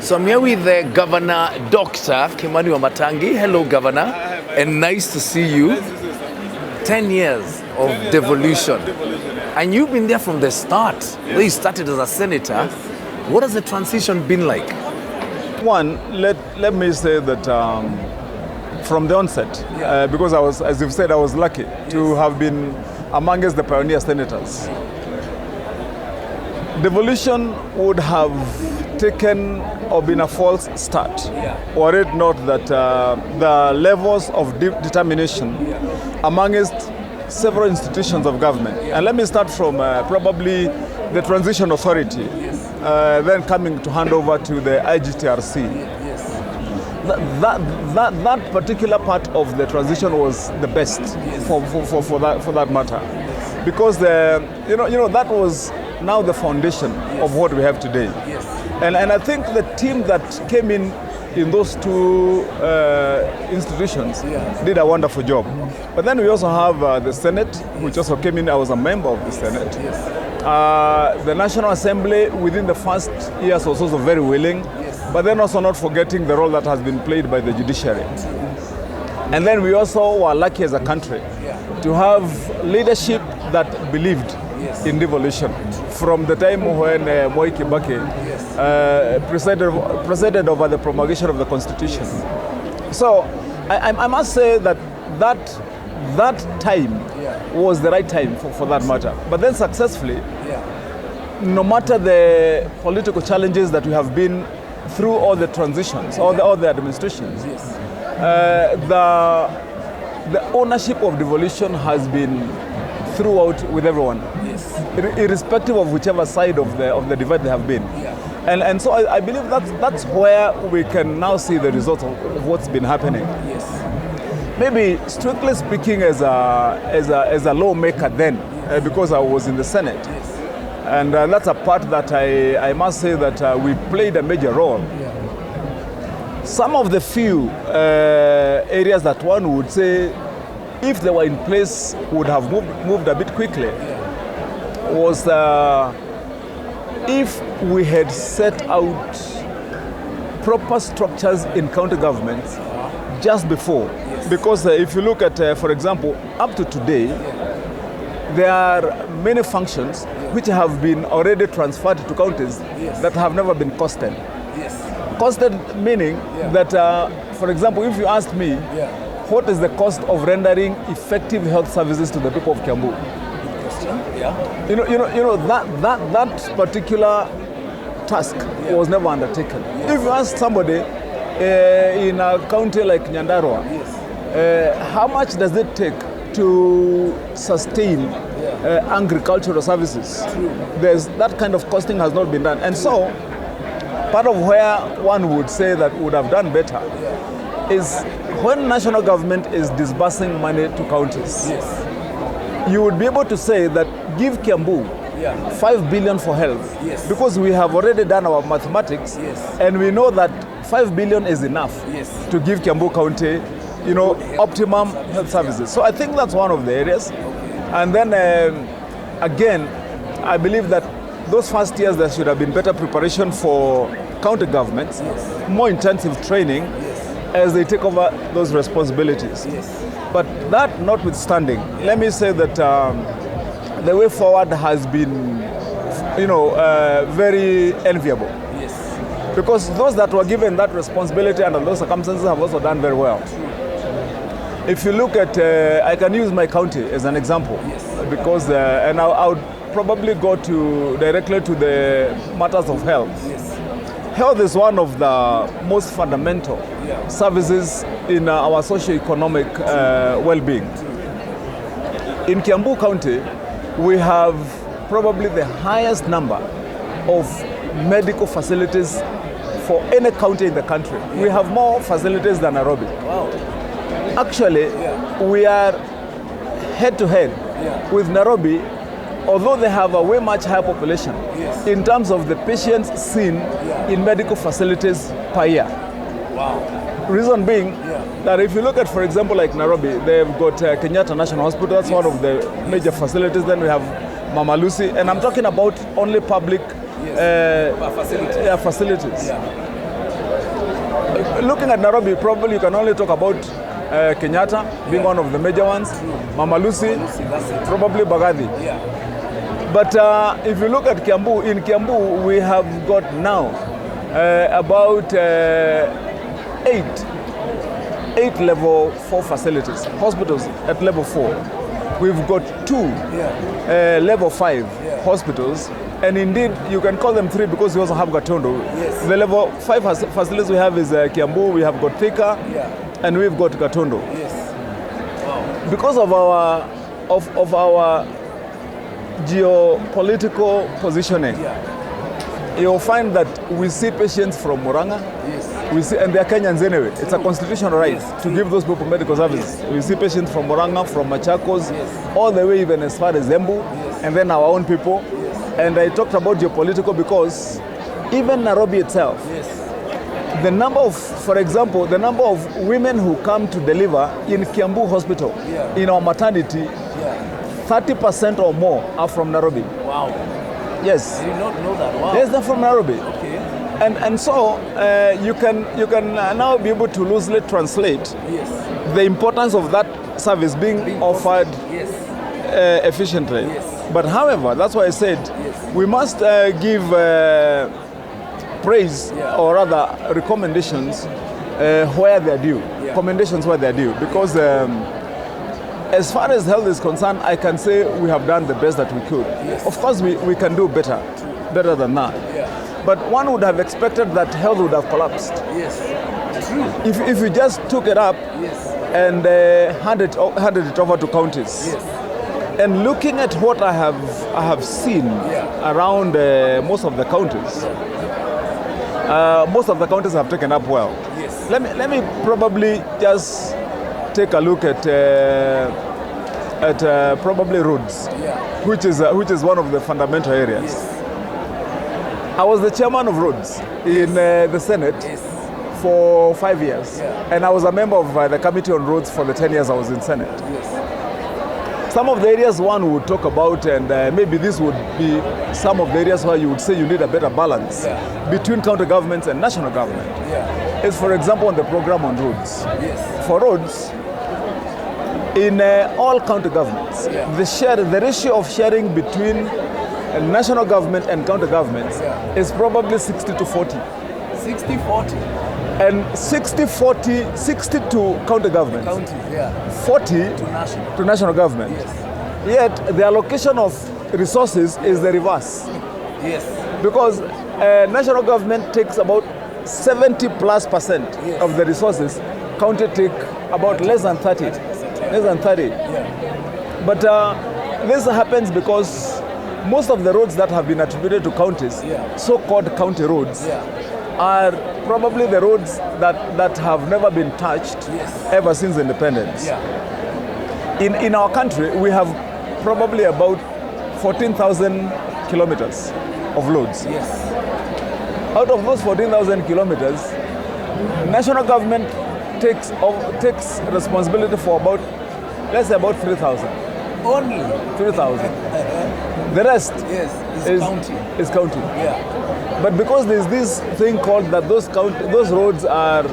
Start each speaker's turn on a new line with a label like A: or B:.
A: So I'm here with Governor Dr. Kimani Wamatangi. Hello, Governor, and nice to see you. 10 years of devolution, and you've been there from the start. Where you started as a senator. What has the transition been like?
B: One, let me say that from the onset, because I was, as you've said, I was lucky to have been amongst the pioneer senators. Devolution would have taken or been a false start, were it not that the levels of determination amongst several institutions of government. And let me start from probably the Transition Authority, then coming to hand over to the IGTRC. That particular part of the transition was the best for that matter, because that was now the foundation of what we have today. And I think the team that came in those two institutions did a wonderful job. But then we also have the Senate, which also came in. I was a member of the Senate. The National Assembly within the first years was also very willing, but then also not forgetting the role that has been played by the judiciary. And then we also were lucky as a country to have leadership that believed in devolution from the time when Moi Kibaki presided over the promulgation of the Constitution. So I must say that time was the right time for that matter. But then successfully, no matter the political challenges that we have been through all the transitions, all the administrations, the ownership of devolution has been throughout with everyone, irrespective of whichever side of the divide they have been. And so I believe that's where we can now see the results of what's been happening. Maybe strictly speaking, as a lawmaker then, because I was in the Senate, and that's a part that I must say that we played a major role. Some of the few areas that one would say, if they were in place, would have moved a bit quickly, was if we had set out proper structures in county governments just before. Because if you look at, for example, up to today, there are many functions which have been already transferred to counties that have never been costed. Costed meaning that, for example, if you asked me, what is the cost of rendering effective health services to the people of Kiambu? That particular task was never undertaken. If you ask somebody in a county like Nyandarua, how much does it take to sustain agricultural services? There's that kind of costing has not been done. And so, part of where one would say that would have done better is when national government is disbursing money to counties. You would be able to say that give Kiambu 5 billion for health, because we have already done our mathematics, and we know that 5 billion is enough to give Kiambu County, optimum health services. So I think that's one of the areas. And then again, I believe that those first years there should have been better preparation for county governments, more intensive training as they take over those responsibilities. But that notwithstanding, let me say that the way forward has been, very enviable. Because those that were given that responsibility under those circumstances have also done very well. If you look at, I can use my county as an example, because, and I would probably go directly to the matters of health. Health is one of the most fundamental services in our socio-economic well-being. In Kiambu County, we have probably the highest number of medical facilities for any county in the country. We have more facilities than Nairobi. Actually, we are head-to-head with Nairobi, although they have a way much higher population in terms of the patients seen in medical facilities per year. Reason being that if you look at, for example, like Nairobi, they've got Kenyatta National Hospital. That's one of the major facilities. Then we have Mama Lucy, and I'm talking about only public facilities. Looking at Nairobi, probably you can only talk about Kenyatta being one of the major ones, Mama Lucy, probably Bagathi.
A: Yeah.
B: But if you look at Kiambu, in Kiambu we have got now about eight level 4 facilities, hospitals at level 4. We've got 2 level 5 hospitals, and indeed you can call them 3 because we also have Gatondo.
A: Yes.
B: The level 5 facilities we have is Kiambu, we have got Thika, and we've got Gatondo.
A: Yes. Wow.
B: Because of our geopolitical positioning, you'll find that we see patients from Murang'a, we see, and they are Kenyans anyway. It's a constitutional right to give those people medical services. We see patients from Murang'a, from Machakos, all the way even as far as Embu, and then our own people. And I talked about geopolitical because even Nairobi itself, the number of, for example, the number of women who come to deliver in Kiambu Hospital, in our maternity, 30% or more are from Nairobi.
A: Wow.
B: Yes.
A: I did not know that. Wow.
B: Yes, they're from Nairobi.
A: Okay.
B: And so you can now be able to loosely translate the importance of that service being offered efficiently. But however, that's why I said we must give praise or rather recommendations where they're due. Commendations where they're due. Because as far as health is concerned, I can say we have done the best that we could. Of course, we can do better than that. But one would have expected that health would have collapsed.
A: Yes, true.
B: If you just took it up and handed it over to counties. And looking at what I have seen around most of the counties, most of the counties have taken up well. Let me probably just take a look at probably roads, which is one of the fundamental areas. I was the chairman of roads in the Senate for 5 years, and I was a member of the Committee on Roads for the 10 years I was in Senate. Some of the areas one would talk about, and maybe this would be some of the areas where you would say you need a better balance between county governments and national government. Is, for example, on the program on roads. For roads, in all county governments, the ratio of sharing between national government and county governments is probably 60 to 40.
A: 60-40.
B: And 60-40, 60 to county government, 40 to national government. Yet the allocation of resources is the reverse. Because national government takes about 70+% of the resources, county take about less than 30. But this happens because most of the roads that have been attributed to counties, so-called county roads, are probably the roads that have never been touched ever since independence. In our country, we have probably about 14,000 kilometers of roads. Out of those 14,000 kilometers, national government takes responsibility for about, let's say about 3,000.
A: Only
B: 3,000. The rest is county. But because there's this thing called that those roads are,